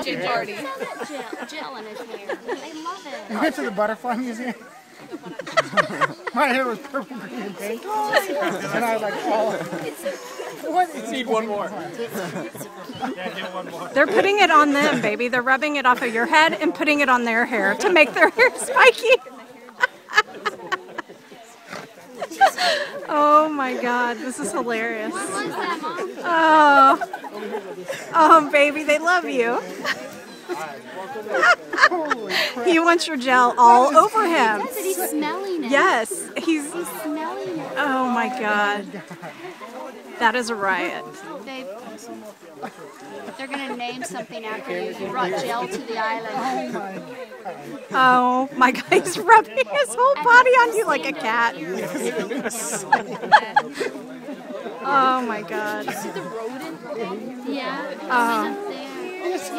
kitchen party. Gel in his hair. I love it. You went to the butterfly museum? My hair was purple, green, and pink. And I was like, oh. What? Need one more. They're putting it on them, baby. They're rubbing it off of your head and putting it on their hair to make their hair spiky. Oh my God, this is hilarious. What was that, Mom? Oh, baby, they love you. He wants your gel all over him. Yes, he's smelling it. Yes, He's smelling it. oh my God. That is a riot. Babe, they're going to name something after you. You brought gel to the island. Oh my God, he's rubbing his whole body on you like a cat. Oh my God. See the rodent? Yeah. Oh. He's up there.